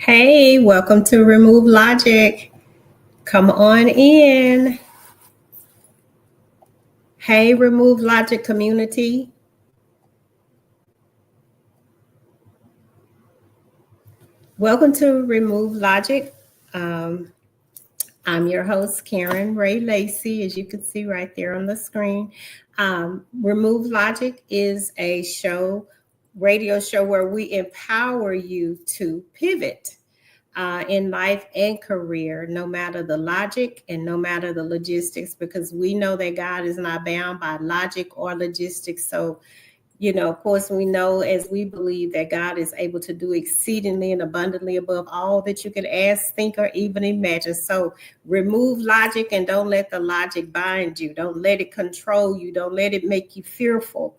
Hey, welcome to Remove Logic. Come on in. Hey, Remove Logic community. Welcome to Remove Logic. Um, I'm your host, Karen Ray Lacey, as you can see right there on the screen. Remove Logic is a radio show where we empower you to pivot in life and career, no matter the logic and no matter the logistics, because we know that God is not bound by logic or logistics. So, of course, we know as we believe that God is able to do exceedingly and abundantly above all that you can ask, think, or even imagine. So remove logic and don't let the logic bind you. Don't let it control you. Don't let it make you fearful.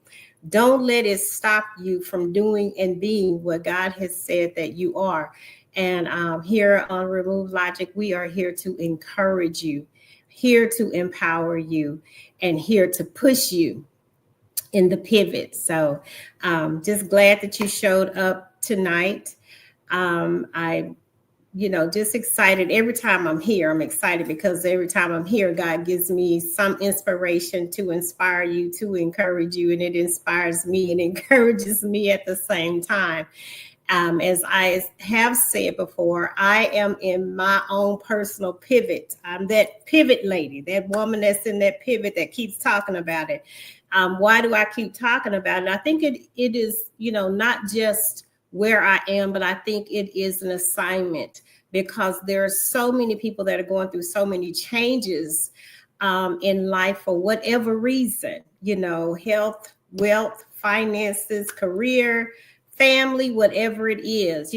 Don't let it stop you from doing and being what God has said that you are. And here on Remove Logic, we are here to encourage you, here to empower you, and here to push you in the pivot. So just glad that you showed up tonight. I just excited. Every time I'm here, I'm excited because every time I'm here, God gives me some inspiration to inspire you, to encourage you, and it inspires me and encourages me at the same time. As I have said before, I am in my own personal pivot. I'm that pivot lady, that woman that's in that pivot that keeps talking about it. Why do I keep talking about it? I think it is, not just where I am, but I think it is an assignment because there are so many people that are going through so many changes in life for whatever reason, health, wealth, finances, career, family, whatever it is,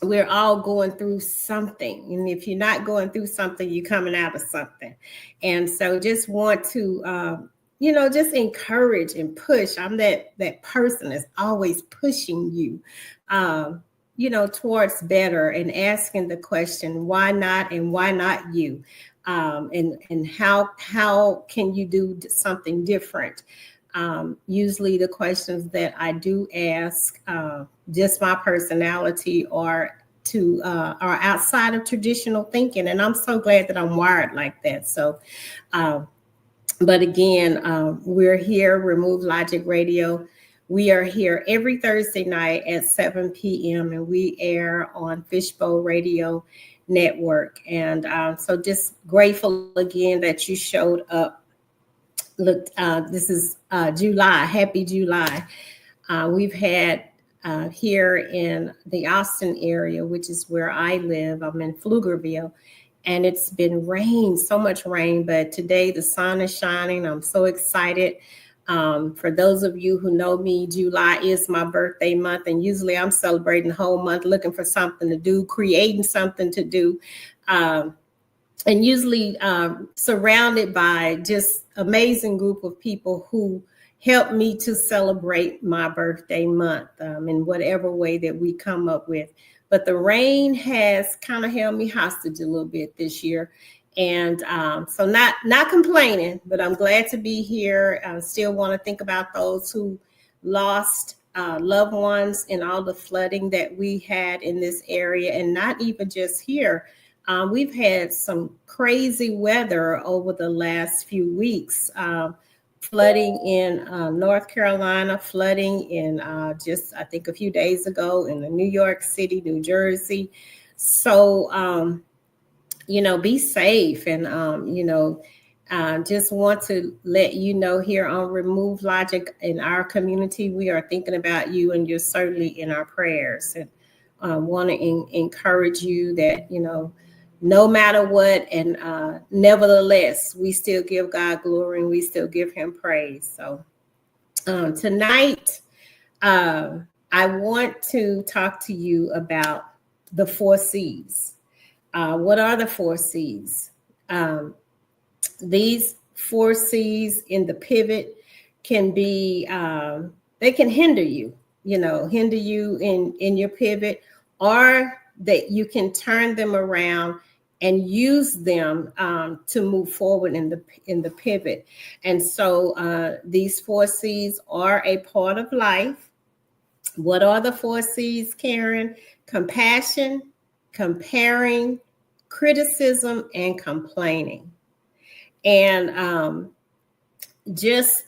we're all going through something. And if you're not going through something, you're coming out of something. And so just want to, just encourage and push. I'm that person that's always pushing you, towards better and asking the question, why not and why not you? And how can you do something different? Usually the questions that I do ask, just my personality are outside of traditional thinking. And I'm so glad that I'm wired like that. So, but again, we're here, Remove Logic Radio. We are here every Thursday night at 7 p.m. and we air on Fishbowl Radio Network. And so just grateful again that you showed up. Look, this is July. Happy July. We've had here in the Austin area, which is where I live. I'm in Pflugerville, and it's been rain, so much rain. But today the sun is shining. I'm so excited. For those of you who know me, July is my birthday month, and usually I'm celebrating the whole month, looking for something to do, creating something to do. And usually surrounded by just amazing group of people who help me to celebrate my birthday month in whatever way that we come up with. But the rain has kind of held me hostage a little bit this year. And so not complaining, but I'm glad to be here. I still want to think about those who lost loved ones in all the flooding that we had in this area, and not even just here. We've had some crazy weather over the last few weeks, flooding in North Carolina, flooding in I think a few days ago in New York City, New Jersey. So, be safe and, just want to let you know here on Remove Logic in our community, we are thinking about you and you're certainly in our prayers, and want to encourage you that, no matter what, and nevertheless, we still give God glory and we still give him praise. So tonight, I want to talk to you about the 4 C's. What are the 4 C's? These 4 C's in the pivot can be, they can hinder you, hinder you in your pivot, or that you can turn them around and use them to move forward in the pivot. And so these 4 C's are a part of life, What are the 4 C's, Karen? Compassion, comparing, criticism, and complaining. And just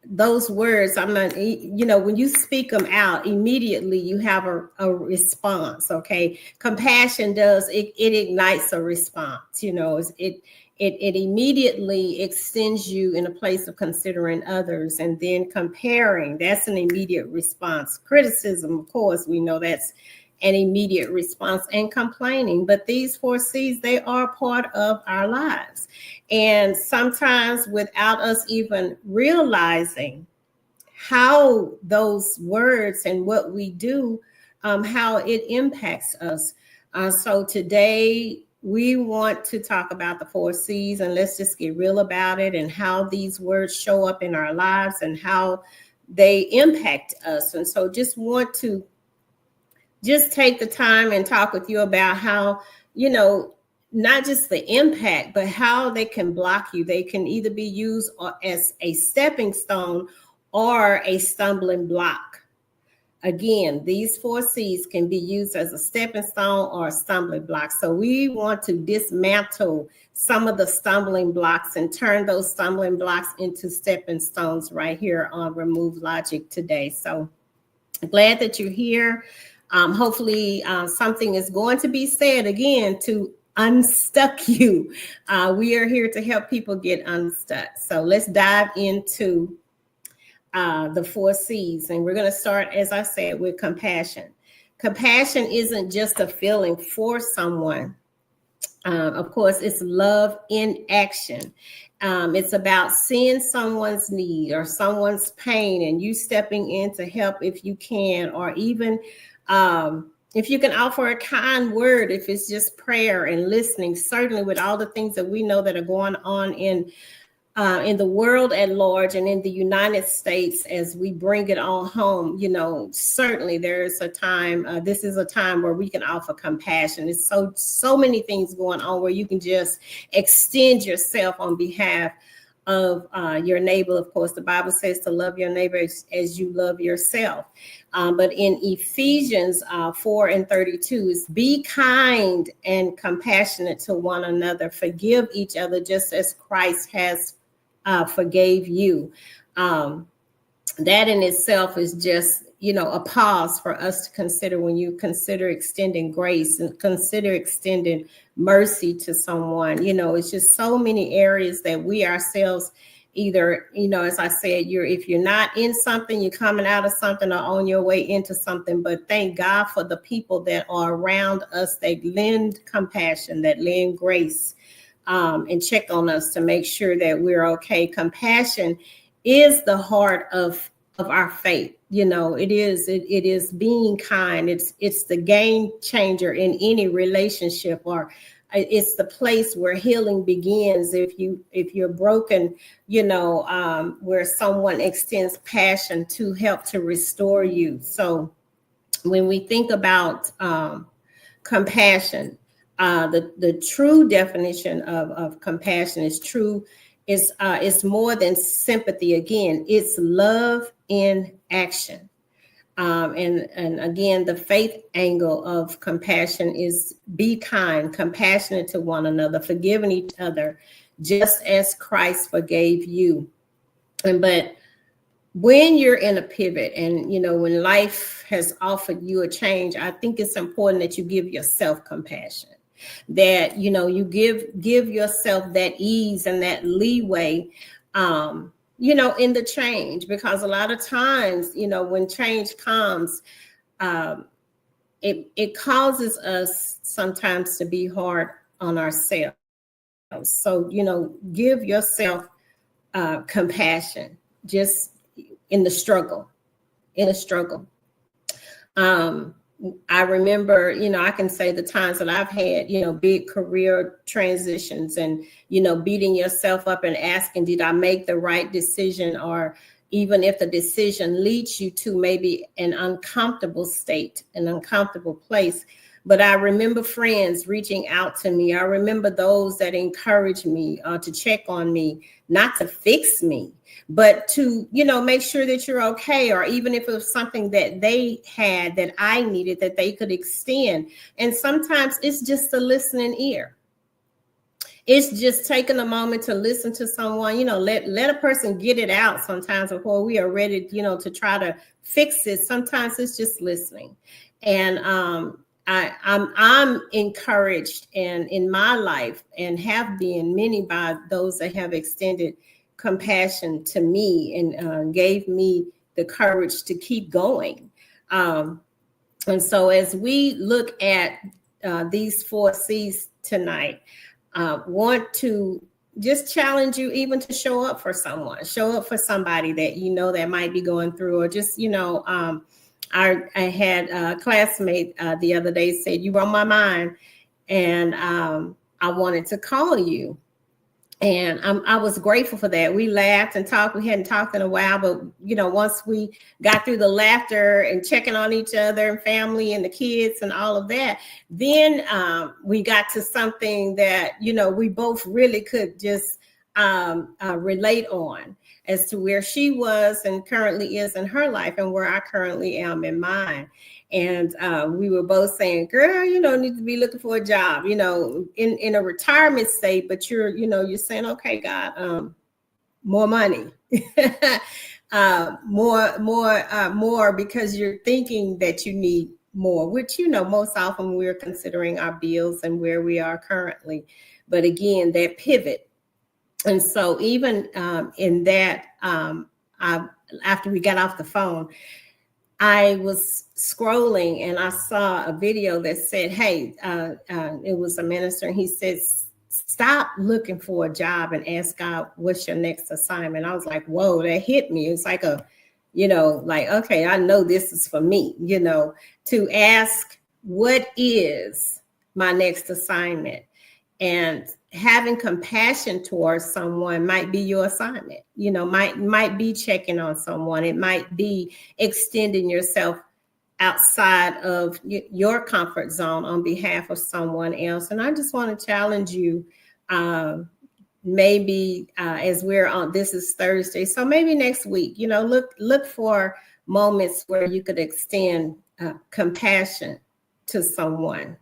those words, I'm not, when you speak them out, immediately you have a response. Okay. Compassion it ignites a response. It immediately extends you in a place of considering others. And then comparing, that's an immediate response. Criticism, of course, we know that's an immediate response, and complaining. But these 4 C's, they are part of our lives. And sometimes without us even realizing how those words and what we do, how it impacts us. So today we want to talk about the 4 C's, and let's just get real about it and how these words show up in our lives and how they impact us. And so just want to take the time and talk with you about how, not just the impact, but how they can block you. They can either be used as a stepping stone or a stumbling block. Again, these 4 C's can be used as a stepping stone or a stumbling block. So we want to dismantle some of the stumbling blocks and turn those stumbling blocks into stepping stones right here on Remove Logic today. So glad that you're here. Hopefully something is going to be said again to unstuck you. We are here to help people get unstuck. So let's dive into the 4 C's. And we're going to start, as I said, with compassion. Compassion isn't just a feeling for someone. Of course, it's love in action. It's about seeing someone's need or someone's pain and you stepping in to help if you can, or even if you can offer a kind word, if it's just prayer and listening. Certainly with all the things that we know that are going on in the world at large and in the United States, as we bring it all home, certainly there's a time, this is a time where we can offer compassion. It's so many things going on where you can just extend yourself on behalf of your neighbor. Of course, the Bible says to love your neighbor as you love yourself. But in Ephesians 4:32 is be kind and compassionate to one another. Forgive each other just as Christ has forgave you. That in itself is just, a pause for us to consider when you consider extending grace and consider extending mercy to someone. It's just so many areas that we ourselves either, as I said, if you're not in something, you're coming out of something or on your way into something. But thank God for the people that are around us that lend compassion, that lend grace, and check on us to make sure that we're okay. Compassion is the heart of our faith. It is being kind. It's the game changer in any relationship, or it's the place where healing begins. If you're broken, where someone extends passion to help to restore you. So when we think about compassion, the true definition of compassion is more than sympathy. Again, it's love in action. And again, the faith angle of compassion is be kind, compassionate to one another, forgiving each other, just as Christ forgave you. But when you're in a pivot and, when life has offered you a change, I think it's important that you give yourself compassion, that, you give yourself that ease and that leeway, in the change, because a lot of times, when change comes, it causes us sometimes to be hard on ourselves. So, give yourself compassion just in the struggle. I remember, I can say the times that I've had, big career transitions and, beating yourself up and asking, did I make the right decision? Or even if the decision leads you to maybe an uncomfortable state, an uncomfortable place, but I remember friends reaching out to me. I remember those that encouraged me to check on me, not to fix me, but to, make sure that you're okay. Or even if it was something that they had that I needed, that they could extend. And sometimes it's just a listening ear. It's just taking a moment to listen to someone, let a person get it out sometimes before we are ready, to try to fix it. Sometimes it's just listening. And I'm encouraged and in my life, and have been many by those that have extended compassion to me and gave me the courage to keep going. And so as we look at these 4 C's tonight, want to just challenge you even to show up for someone, show up for somebody that that might be going through, or just, I had a classmate the other day said, "You were on my mind, and I wanted to call you." And I was grateful for that. We laughed and talked. We hadn't talked in a while, but once we got through the laughter and checking on each other and family and the kids and all of that, then we got to something that we both really could just relate on, as to where she was and currently is in her life and where I currently am in mine. And we were both saying, "Girl, need to be looking for a job, in a retirement state, but you're saying, okay, God, more money, more, because you're thinking that you need more," which, most often we're considering our bills and where we are currently. But again, that pivot. And so even in that, after we got off the phone, I was scrolling and I saw a video that said, "Hey," it was a minister, and he says, "Stop looking for a job and ask God, what's your next assignment?" I was like, whoa, that hit me. It's like okay, I know this is for me, to ask, what is my next assignment? And having compassion towards someone might be your assignment, might be checking on someone. It might be extending yourself outside of your comfort zone on behalf of someone else. And I just want to challenge you, maybe as we're on, this is Thursday, so maybe next week, look for moments where you could extend compassion to someone.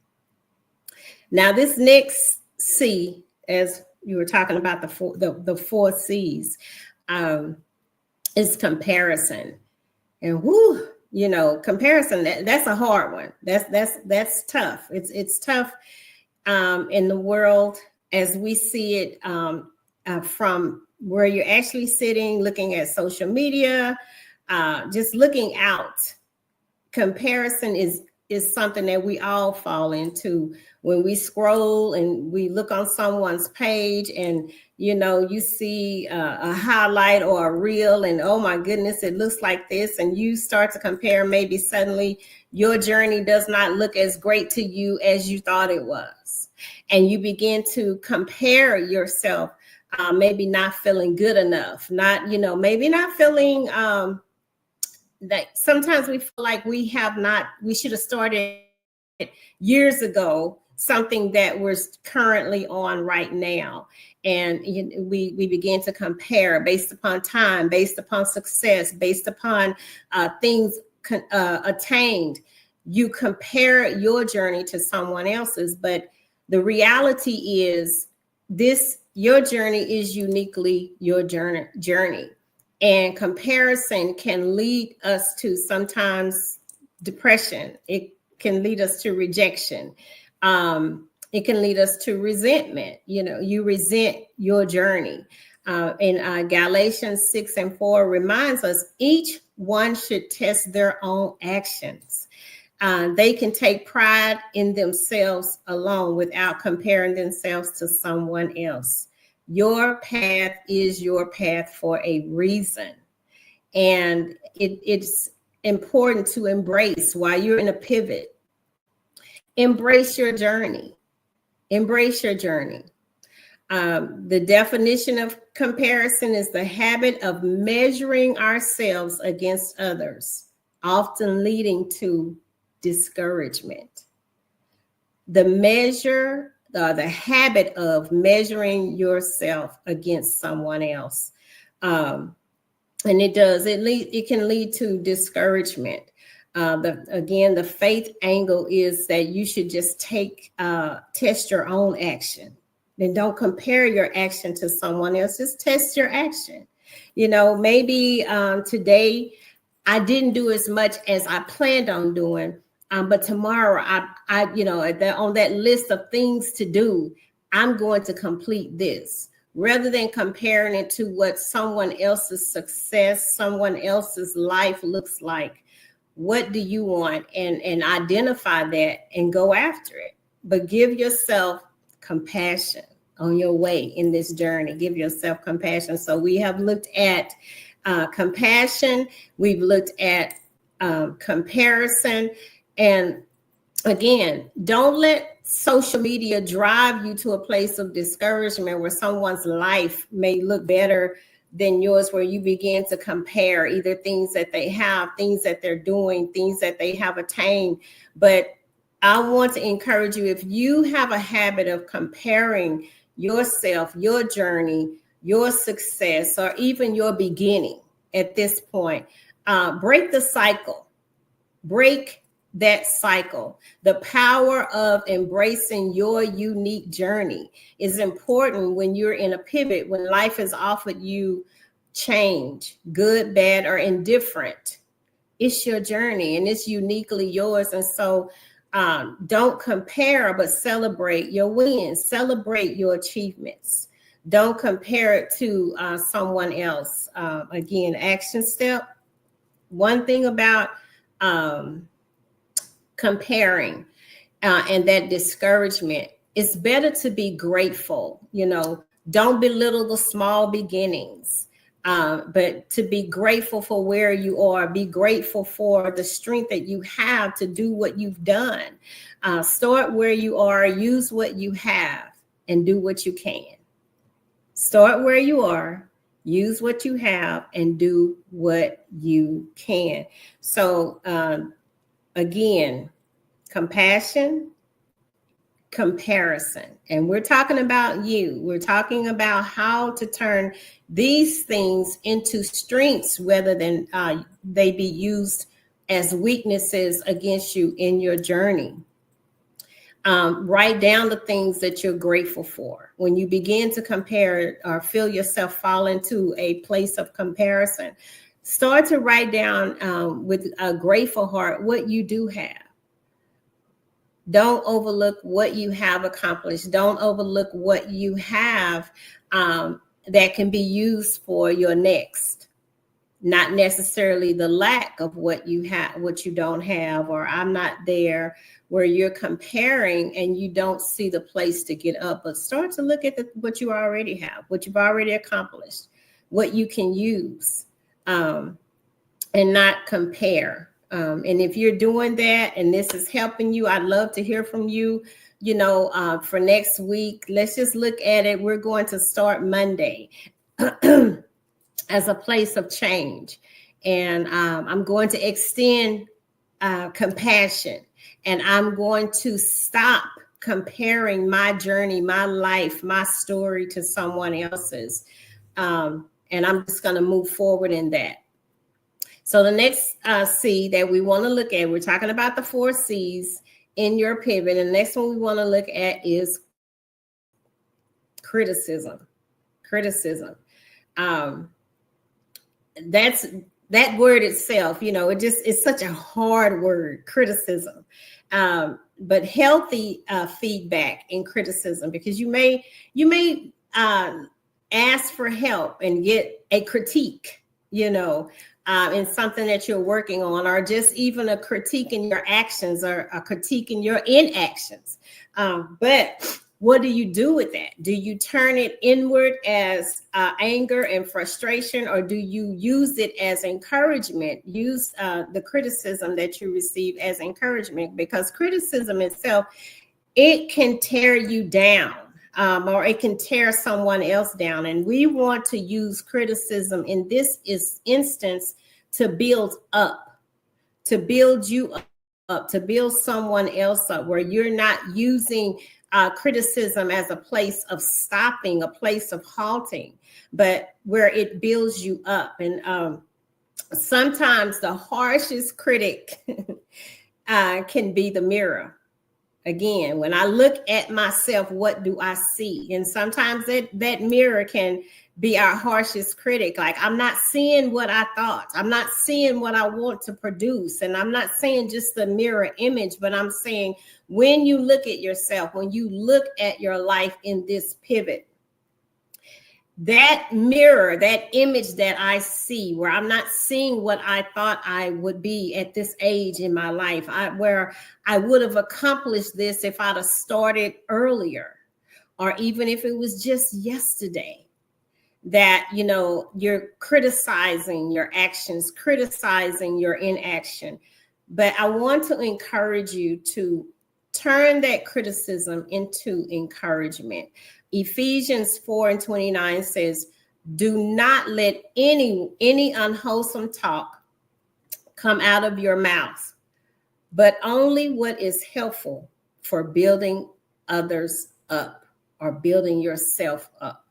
Now, this next C, as you were talking about the 4 C's, is comparison. And comparison, that's a hard one. That's tough. It's tough in the world as we see it, from where you're actually sitting, looking at social media, just looking out. Comparison is something that we all fall into when we scroll and we look on someone's page, and you see a highlight or a reel, and oh my goodness, it looks like this, and you start to compare. Maybe suddenly your journey does not look as great to you as you thought it was, and you begin to compare yourself, maybe not feeling good enough, maybe not feeling that sometimes we feel like we should have started years ago, something that we're currently on right now. And we begin to compare based upon time, based upon success, based upon things attained. You compare your journey to someone else's, but the reality is your journey is uniquely your journey. And comparison can lead us to sometimes depression. It can lead us to rejection. It can lead us to resentment. You resent your journey. In Galatians 6:4 reminds us each one should test their own actions. They can take pride in themselves alone without comparing themselves to someone else. Your path is your path for a reason. And it's important to embrace while you're in a pivot. Embrace your journey. Embrace your journey. The definition of comparison is the habit of measuring ourselves against others, often leading to discouragement. the measure, the habit of measuring yourself against someone else. And it can lead to discouragement. The faith angle is that you should just test your own action. Then don't compare your action to someone else. Just test your action. Maybe today I didn't do as much as I planned on doing, but tomorrow on that list of things to do, I'm going to complete this. Rather than comparing it to what someone else's success, someone else's life looks like, what do you want? And identify that and go after it. But give yourself compassion on your way in this journey. Give yourself compassion. So we have looked at compassion. We've looked at comparison. And again, don't let social media drive you to a place of discouragement where someone's life may look better than yours, where you begin to compare either things that they have, things that they're doing, things that they have attained. But I want to encourage you, if you have a habit of comparing yourself, your journey, your success, or even your beginning at this point, break the cycle. Break that cycle. The power of embracing your unique journey is important when you're in a pivot, when life has offered you change, good, bad, or indifferent. It's your journey and it's uniquely yours. And so don't compare, but celebrate your wins, celebrate your achievements. Don't compare it to someone else. Again, action step. One thing about comparing and that discouragement, it's better to be grateful. Don't belittle the small beginnings, but to be grateful for where you are. Be grateful for the strength that you have to do what you've done. Start where you are, use what you have, and do what you can. Start where you are, use what you have, and do what you can. So again, compassion, comparison. And we're talking about you. We're talking about how to turn these things into strengths rather than they be used as weaknesses against you in your journey. Write down the things that you're grateful for. When you begin to compare or feel yourself fall into a place of comparison, start to write down with a grateful heart what you do have. Don't overlook what you have accomplished. Don't overlook what you have that can be used for your next. Not necessarily the lack of what you have, what you don't have, or I'm not there, where you're comparing and you don't see the place to get up. But start to look at what you already have, what you've already accomplished, what you can use, and not compare. And if you're doing that and this is helping you, I'd love to hear from you. For next week, let's just look at it. We're going to start Monday as a place of change. And I'm going to extend compassion, and I'm going to stop comparing my journey, my life, my story to someone else's. And I'm just going to move forward in that. So the next C that we want to look at, we're talking about the 4 C's in your pivot. And the next one we want to look at is criticism. Criticism. That's that word itself, it's such a hard word, criticism. But healthy feedback in criticism, because you may ask for help and get a critique, in something that you're working on, or just even a critique in your actions or a critique in your inactions. But what do you do with that? Do you turn it inward as anger and frustration, or do you use it as encouragement? Use the criticism that you receive as encouragement, because criticism itself, it can tear you down. Or it can tear someone else down. And we want to use criticism in this instance to build up, to build you up, to build someone else up, where you're not using criticism as a place of stopping, a place of halting, but where it builds you up. And sometimes the harshest critic can be the mirror. Again, when I look at myself, what do I see? And sometimes that mirror can be our harshest critic. Like, I'm not seeing what I thought. I'm not seeing what I want to produce. And I'm not saying just the mirror image, but I'm saying when you look at yourself, when you look at your life in this pivot, that mirror, that image that I see, where I'm not seeing what I thought I would be at this age in my life, where I would have accomplished this if I'd have started earlier, or even if it was just yesterday, that, you know, you're criticizing your actions, criticizing your inaction. But I want to encourage you to turn that criticism into encouragement. Ephesians 4:29 says, do not let any unwholesome talk come out of your mouth, but only what is helpful for building others up or building yourself up.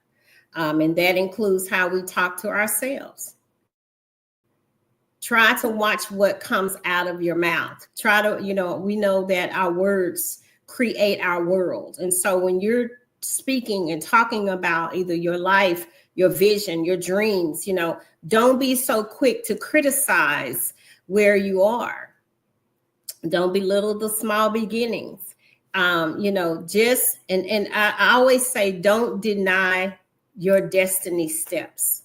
And that includes how we talk to ourselves. Try to watch what comes out of your mouth. Try to, you know, we know that our words create our world. And so when you're speaking and talking about either your life, your vision, your dreams, you know, don't be so quick to criticize where you are. Don't belittle the small beginnings. You know, just, and I always say, don't deny your destiny steps.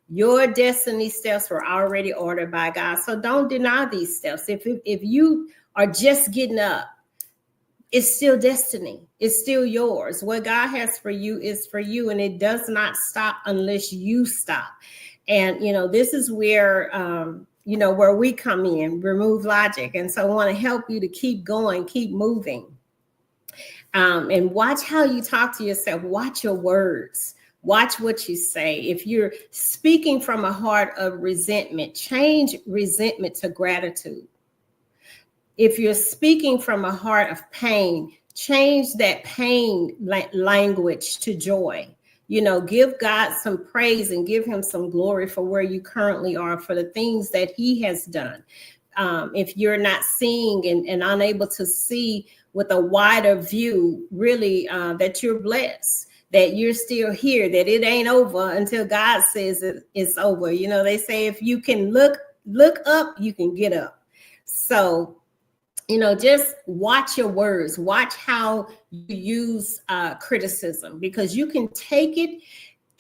Your destiny steps were already ordered by God. So don't deny these steps. If you are just getting up, it's still destiny. It's still yours. What God has for you is for you, and it does not stop unless you stop. And, you know, this is where, you know, where we come in, Remove Logic. And so I want to help you to keep going, keep moving. And watch how you talk to yourself. Watch your words. Watch what you say. If you're speaking from a heart of resentment, change resentment to gratitude. If you're speaking from a heart of pain, change that pain language to joy. You know, give God some praise and give him some glory for where you currently are, for the things that he has done. If you're not seeing and unable to see with a wider view, really, that you're blessed, that you're still here, that it ain't over until God says it's over. You know, they say if you can look up, you can get up. So, you know, just watch your words, watch how you use criticism, because you can take it.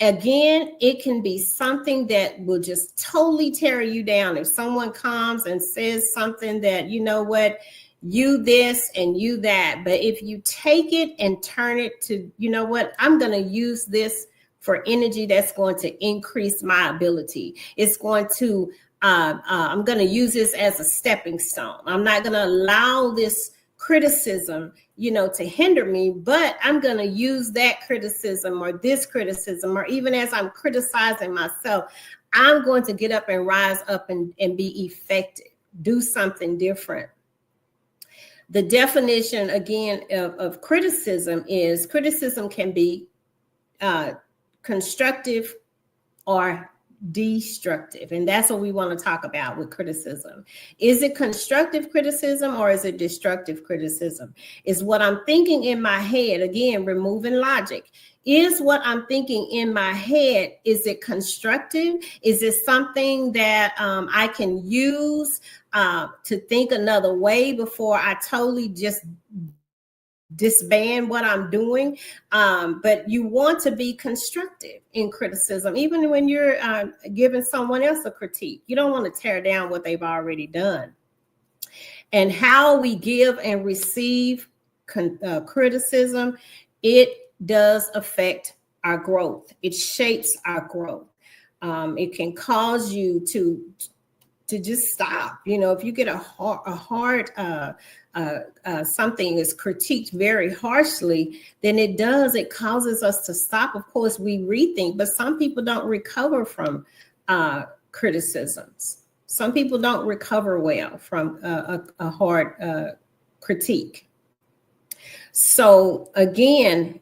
Again, it can be something that will just totally tear you down. If someone comes and says something that, you know what, you this and you that, but if you take it and turn it to, you know what, I'm going to use this for energy that's going to increase my ability. It's going to, I'm going to use this as a stepping stone. I'm not going to allow this criticism, you know, to hinder me, but I'm going to use that criticism or this criticism, or even as I'm criticizing myself, I'm going to get up and rise up and be effective, do something different. The definition, again, of criticism is criticism can be constructive or destructive. And that's what we want to talk about with criticism. Is it constructive criticism or is it destructive criticism? Is what I'm thinking in my head, again, removing logic. Is what I'm thinking in my head, is it constructive? Is it something that I can use to think another way before I totally just disband what I'm doing? But you want to be constructive in criticism, even when you're giving someone else a critique. You don't want to tear down what they've already done. And how we give and receive criticism, it does affect our growth. It shapes our growth. It can cause you to just stop. You know, if you get a hard something is critiqued very harshly, then it causes us to stop. Of course, we rethink, but some people don't recover from criticisms. Some people don't recover well from a hard critique. So again,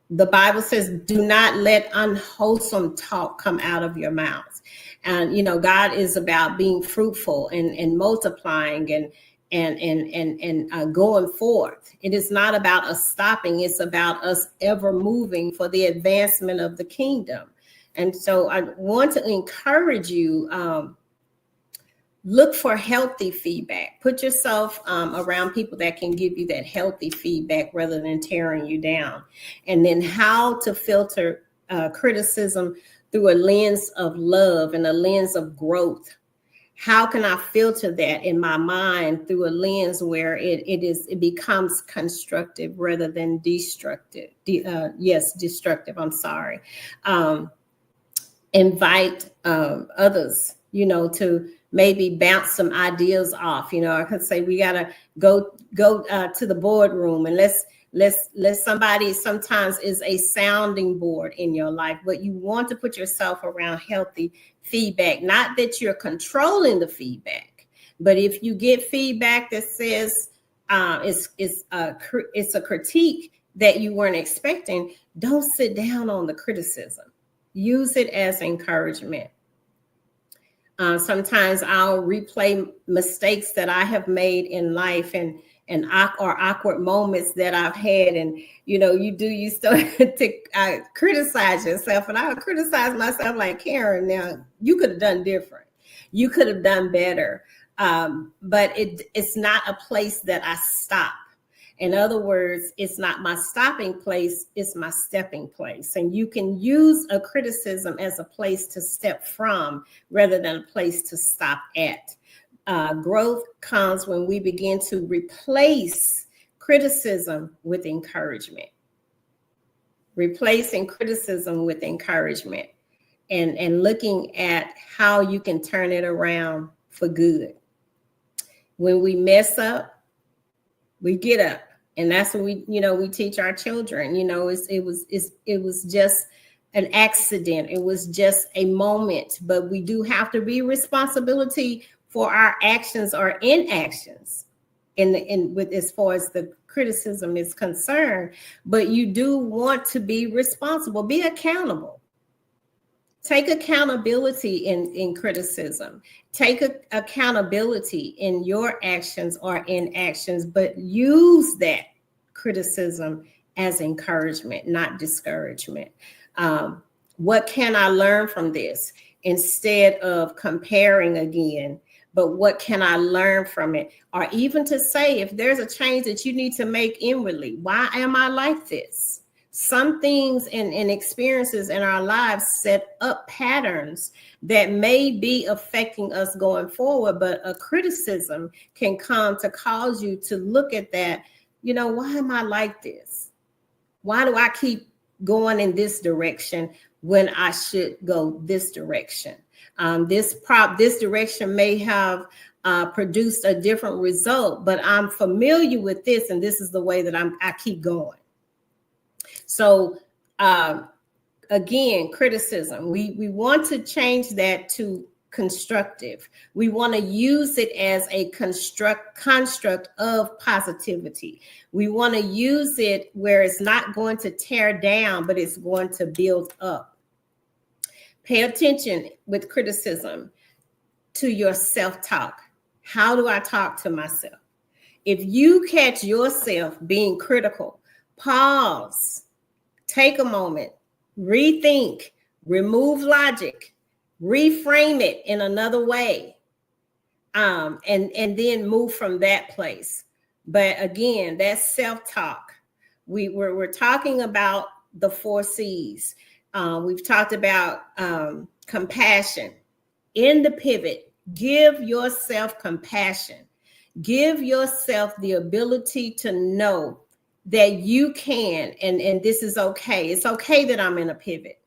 the Bible says, do not let unwholesome talk come out of your mouth. And, God is about being fruitful and multiplying and going forth. It is not about us stopping. It's about us ever moving for the advancement of the kingdom. And so I want to encourage you, look for healthy feedback. Put yourself around people that can give you that healthy feedback rather than tearing you down. And then how to filter criticism through a lens of love and a lens of growth. How can I filter that in my mind through a lens where it becomes constructive rather than destructive? Destructive. I'm sorry. Invite others, to maybe bounce some ideas off. I could say we gotta go to the boardroom and let's somebody sometimes is a sounding board in your life, but you want to put yourself around healthy feedback. Not that you're controlling the feedback, but if you get feedback that says it's a critique that you weren't expecting, don't sit down on the criticism. Use it as encouragement. Sometimes I'll replay mistakes that I have made in life and awkward moments that I've had. And, you start to criticize yourself. And I'll criticize myself like, Karen, now you could have done different. You could have done better. But it's not a place that I stop. In other words, it's not my stopping place, it's my stepping place. And you can use a criticism as a place to step from rather than a place to stop at. Growth comes when we begin to replace criticism with encouragement. Replacing criticism with encouragement and looking at how you can turn it around for good. When we mess up, we get up, and that's what we teach our children. It was just an accident. It was just a moment, but we do have to be responsibility for our actions or inactions with as far as the criticism is concerned. But you do want to be responsible, be accountable. Take accountability in criticism. Take accountability in your actions or inactions, but use that criticism as encouragement, not discouragement. What can I learn from this? Instead of comparing again, but what can I learn from it? Or even to say, if there's a change that you need to make inwardly, why am I like this? Some things and experiences in our lives set up patterns that may be affecting us going forward, but a criticism can come to cause you to look at that. Why am I like this? Why do I keep going in this direction when I should go this direction? This direction may have produced a different result, but I'm familiar with this, and this is the way that I keep going. So again, criticism, we want to change that to constructive. We want to use it as a construct of positivity. We want to use it where it's not going to tear down, but it's going to build up. Pay attention with criticism to your self-talk. How do I talk to myself? If you catch yourself being critical, pause. Take a moment, rethink, remove logic, reframe it in another way, and then move from that place. But again, that's self-talk. We're talking about the 4 C's. We've talked about compassion. In the pivot, give yourself compassion. Give yourself the ability to know that you can, and this is okay. It's okay that I'm in a pivot.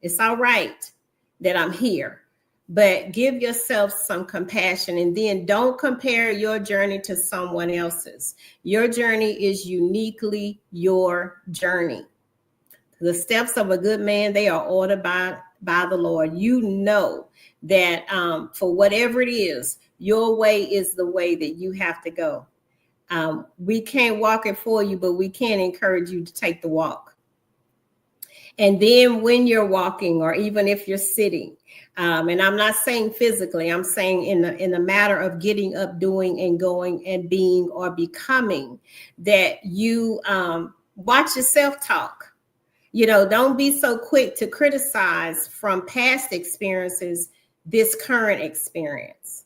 It's all right that I'm here, but give yourself some compassion, and then don't compare your journey to someone else's. Your journey is uniquely your journey. The steps of a good man, they are ordered by the Lord. You know that for whatever it is, your way is the way that you have to go. We can't walk it for you, but we can encourage you to take the walk. And then when you're walking, or even if you're sitting, and I'm not saying physically, I'm saying in the matter of getting up, doing and going and being or becoming, that you watch yourself talk. You know, don't be so quick to criticize from past experiences this current experience.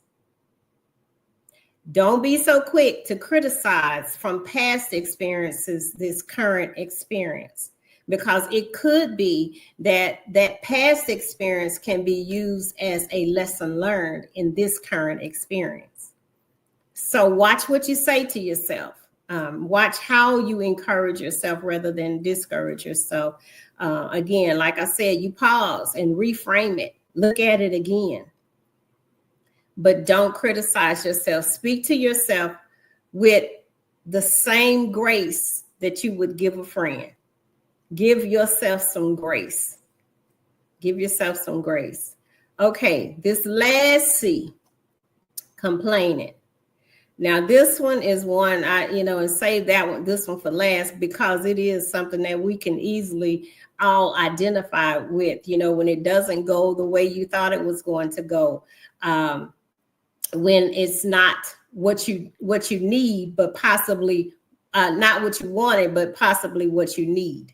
Don't be so quick to criticize from past experiences this current experience, because it could be that that past experience can be used as a lesson learned in this current experience. So watch what you say to yourself. Watch how you encourage yourself rather than discourage yourself. Again, like I said, you pause and reframe it. Look at it again. But don't criticize yourself. Speak to yourself with the same grace that you would give a friend. Give yourself some grace. Give yourself some grace. Okay, this last C, complaining. Now, this one is one and save that one, this one for last, because it is something that we can easily all identify with, when it doesn't go the way you thought it was going to go. When it's not what you need, but possibly not what you wanted, but possibly what you need.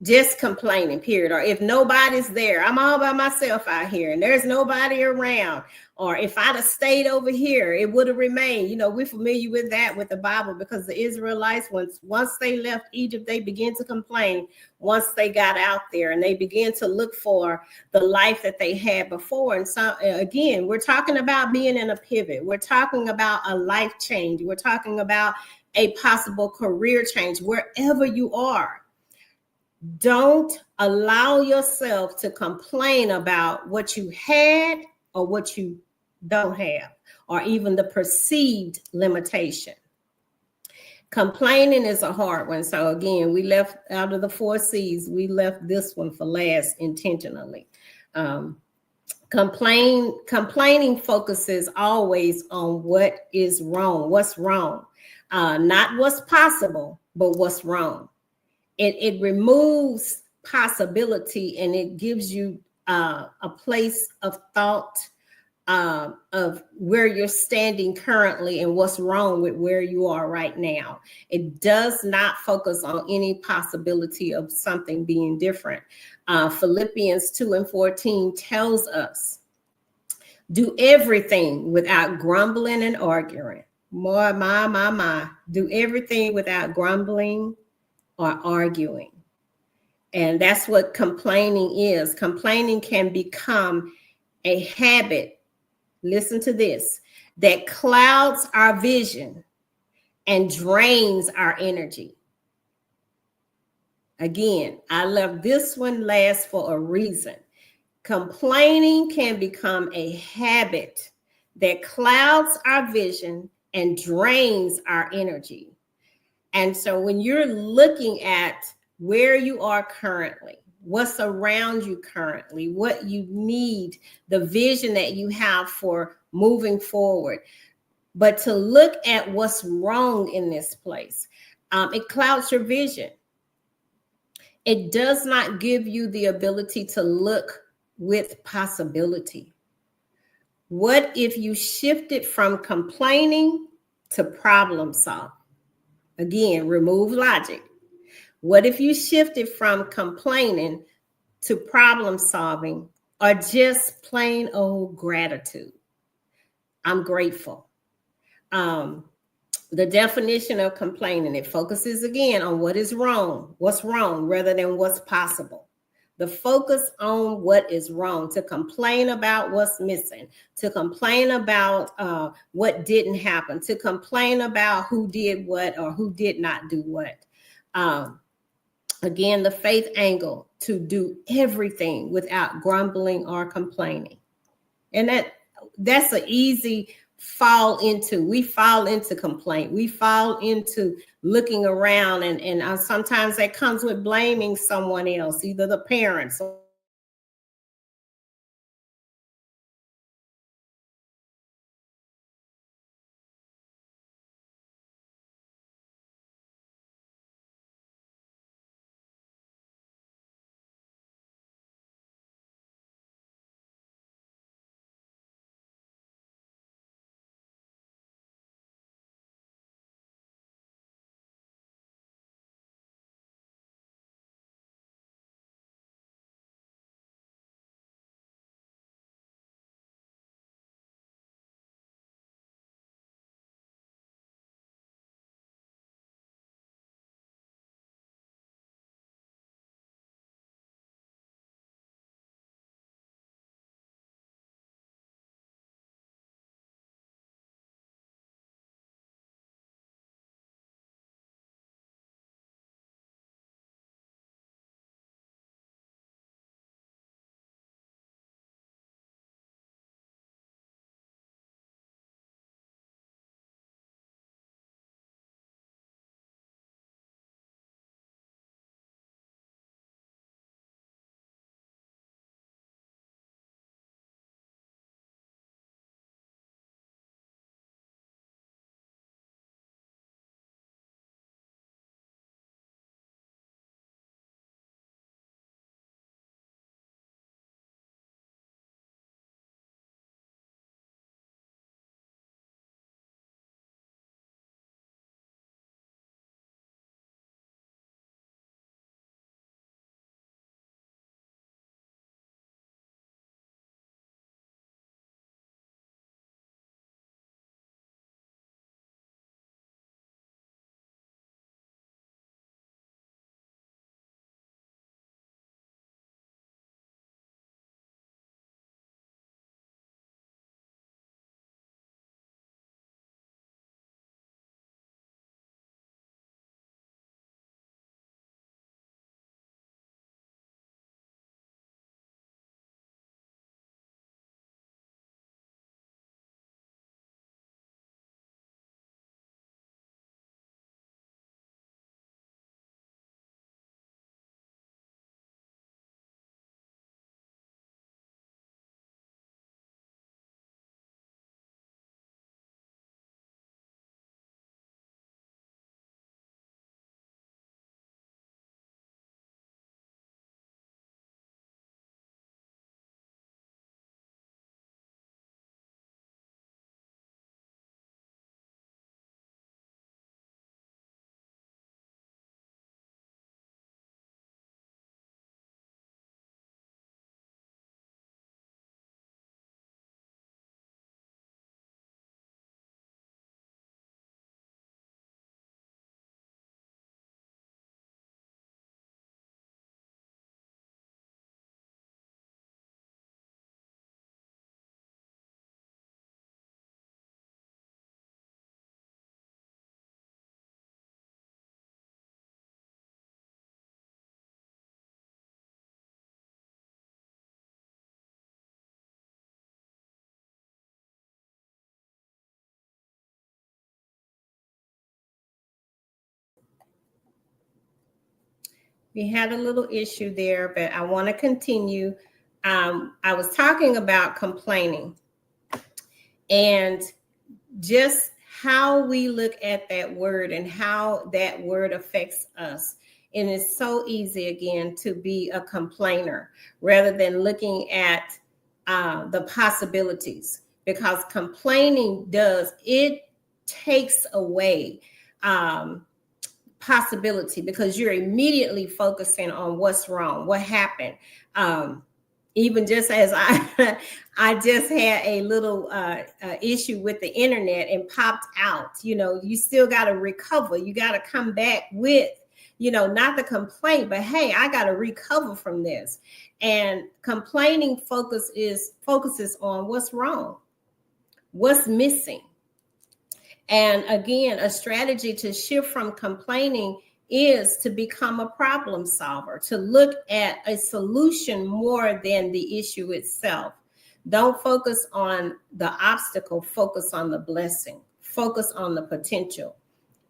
Just complaining, period. Or if nobody's there, I'm all by myself out here and there's nobody around. Or if I'd have stayed over here, it would have remained. We're familiar with that with the Bible, because the Israelites, once they left Egypt, they began to complain once they got out there, and they began to look for the life that they had before. And so again, we're talking about being in a pivot. We're talking about a life change. We're talking about a possible career change wherever you are. Don't allow yourself to complain about what you had or what you don't have, or even the perceived limitation. Complaining is a hard one. So again, we left out of the 4 C's, we left this one for last intentionally. Complaining focuses always on what is wrong, what's wrong, not what's possible, but what's wrong. It removes possibility, and it gives you a place of thought of where you're standing currently and what's wrong with where you are right now. It does not focus on any possibility of something being different. Philippians 2:14 tells us, do everything without grumbling and arguing. Do everything without grumbling or arguing. And that's what complaining is. Complaining can become a habit, listen to this, that clouds our vision and drains our energy. Again, I love this one last for a reason. Complaining can become a habit that clouds our vision and drains our energy. And so when you're looking at where you are currently, what's around you currently, what you need, the vision that you have for moving forward, but to look at what's wrong in this place, it clouds your vision. It does not give you the ability to look with possibility. What if you shifted from complaining to problem solving? Again, remove logic. What if you shifted from complaining to problem solving, or just plain old gratitude? I'm grateful. The definition of complaining, it focuses again on what is wrong, what's wrong, rather than what's possible. The focus on what is wrong, to complain about what's missing, to complain about what didn't happen, to complain about who did what or who did not do what. Again, the faith angle, to do everything without grumbling or complaining. And that's an easy fall into. We fall into complaint. We fall into looking around, and sometimes that comes with blaming someone else, either the parents We had a little issue there, but I want to continue. I was talking about complaining and just how we look at that word and how that word affects us. And it's so easy, again, to be a complainer rather than looking at the possibilities, because complaining takes away possibility, because you're immediately focusing on what's wrong, what happened. Even just as I just had a little issue with the internet and popped out, you still got to recover. You got to come back with, not the complaint, but hey, I got to recover from this. And complaining focuses on what's wrong, what's missing. And again, a strategy to shift from complaining is to become a problem solver, to look at a solution more than the issue itself. Don't focus on the obstacle, focus on the blessing, focus on the potential.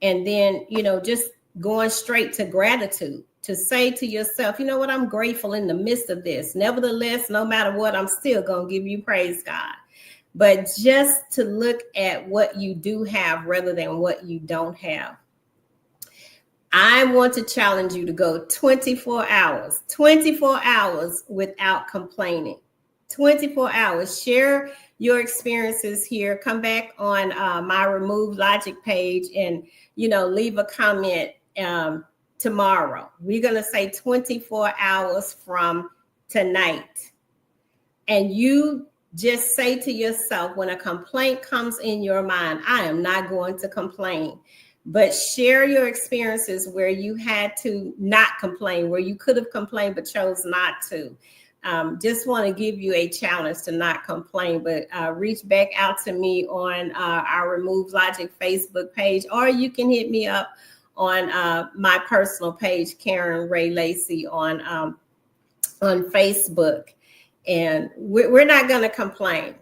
And then, just going straight to gratitude, to say to yourself, you know what, I'm grateful in the midst of this. Nevertheless, no matter what, I'm still going to give you praise, God. But just to look at what you do have rather than what you don't have. I want to challenge you to go 24 hours without complaining. 24 hours. Share your experiences here. Come back on my Remove Logic page and, leave a comment tomorrow. We're going to say 24 hours from tonight. And you just say to yourself, when a complaint comes in your mind, I am not going to complain. But share your experiences where you had to not complain, where you could have complained but chose not to. Just want to give you a challenge to not complain, but reach back out to me on our Remove Logic Facebook page, or you can hit me up on my personal page, Karen Ray Lacey, on Facebook. And we're not going to complain.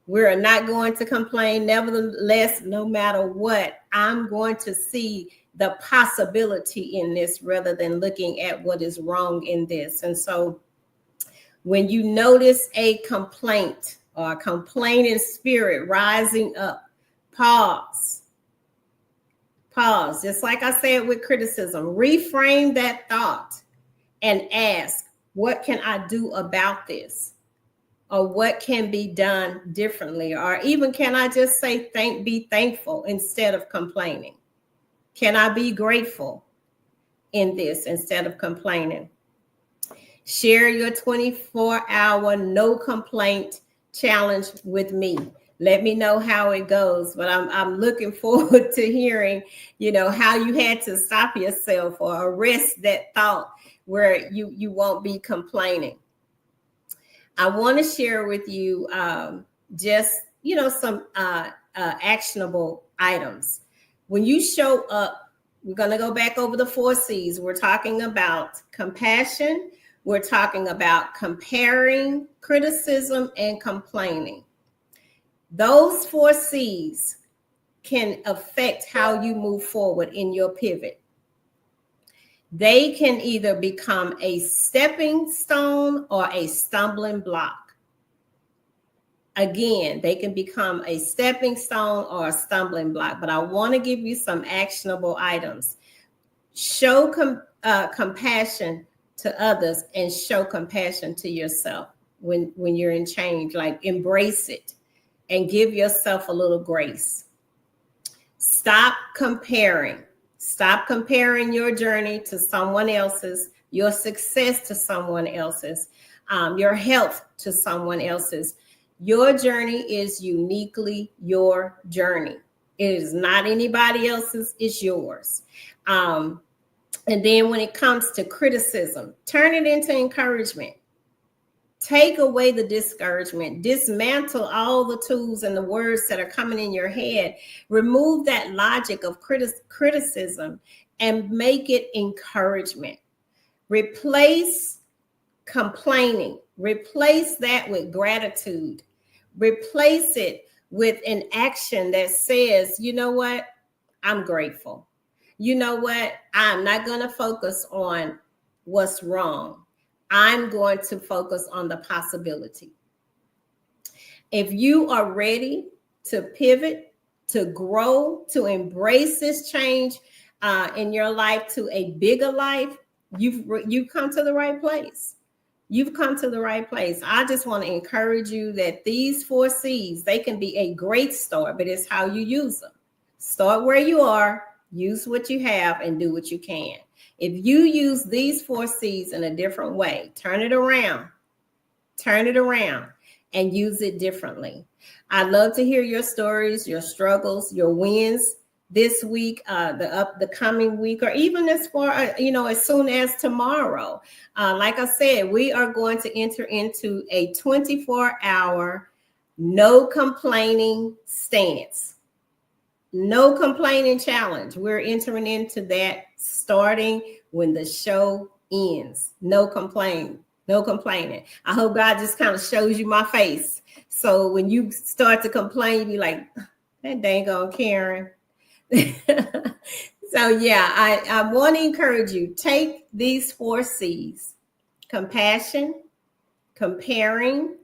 We're not going to complain. Nevertheless, no matter what, I'm going to see the possibility in this rather than looking at what is wrong in this. And so when you notice a complaint or a complaining spirit rising up, pause. Just like I said with criticism, reframe that thought and ask, what can I do about this? Or what can be done differently? Or even, can I just say be thankful instead of complaining? Can I be grateful in this instead of complaining? Share your 24-hour no complaint challenge with me. Let me know how it goes. But I'm looking forward to hearing, how you had to stop yourself or arrest that thought where you won't be complaining. I want to share with you just, some actionable items. When you show up, we're going to go back over the 4 C's. We're talking about compassion. We're talking about comparing, criticism, and complaining. Those 4 C's can affect how you move forward in your pivot. They can either become a stepping stone or a stumbling block. Again, they can become a stepping stone or a stumbling block, but I want to give you some actionable items. Show compassion to others and show compassion to yourself when you're in change. Like, embrace it and give yourself a little grace. Stop comparing. Stop comparing your journey to someone else's, your success to someone else's, your health to someone else's. Your journey is uniquely your journey. It is not anybody else's, it's yours. And then when it comes to criticism, turn it into encouragement. Take away the discouragement. Dismantle all the tools and the words that are coming in your head. Remove that logic of criticism and make it encouragement. Replace complaining. Replace that with gratitude. Replace it with an action that says, you know what? I'm grateful. You know what? I'm not going to focus on what's wrong. I'm going to focus on the possibility. If you are ready to pivot, to grow, to embrace this change in your life to a bigger life, you've come to the right place. You've come to the right place. I just want to encourage you that these 4 C's, they can be a great start, but it's how you use them. Start where you are, use what you have, and do what you can. If you use these 4 C's in a different way, turn it around, and use it differently. I'd love to hear your stories, your struggles, your wins this week, the coming week, or even as far as soon as tomorrow. Like I said, we are going to enter into a 24-hour no complaining stance, no complaining challenge. We're entering into that starting when the show ends. No complaining. I hope God just kind of shows you my face. So when you start to complain, you be like, that dang on Karen. So yeah, I want to encourage you, take these 4 C's: compassion, comparing,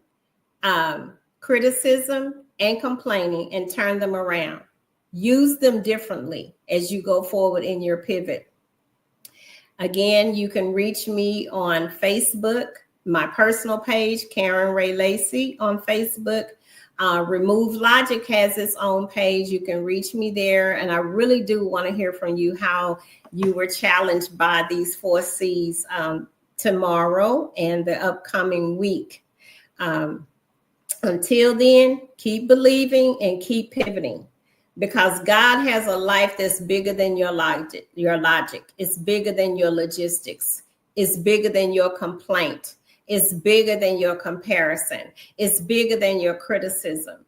criticism, and complaining, and turn them around. Use them differently as you go forward in your pivot. Again, you can reach me on Facebook, my personal page, Karen Ray Lacy on Facebook. Remove Logic has its own page. You can reach me there. And I really do want to hear from you how you were challenged by these 4 C's tomorrow and the upcoming week. Until then, keep believing and keep pivoting, because God has a life that's bigger than your logic. It's bigger than your logistics. It's bigger than your complaint. It's bigger than your comparison. It's bigger than your criticism.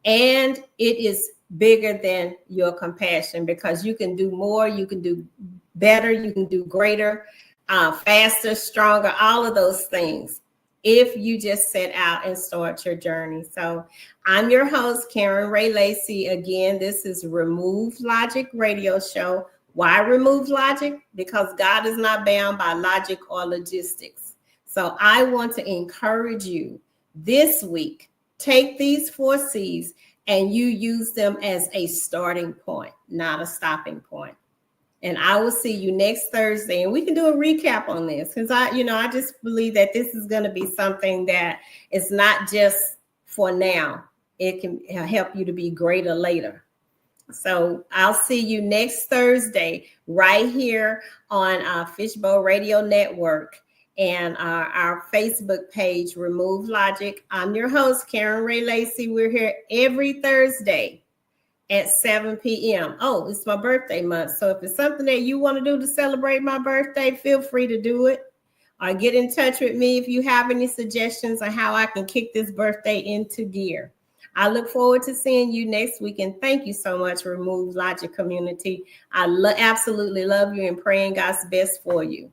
And it is bigger than your compassion, because you can do more, you can do better, you can do greater, faster, stronger, all of those things, if you just set out and start your journey. So I'm your host, Karen Ray Lacy. Again, this is Remove Logic Radio Show. Why remove logic? Because God is not bound by logic or logistics. So I want to encourage you this week, take these 4 C's and you use them as a starting point, not a stopping point. And I will see you next Thursday, and we can do a recap on this, because I just believe that this is going to be something that is not just for now. It can help you to be greater later. So I'll see you next Thursday right here on Fishbowl Radio Network and our Facebook page, Remove Logic. I'm your host, Karen Ray Lacy. We're here every Thursday at 7 p.m. Oh, it's my birthday month. So if it's something that you want to do to celebrate my birthday, feel free to do it. Or get in touch with me if you have any suggestions on how I can kick this birthday into gear. I look forward to seeing you next week. And thank you so much, Remove Logic community. I absolutely love you and praying God's best for you.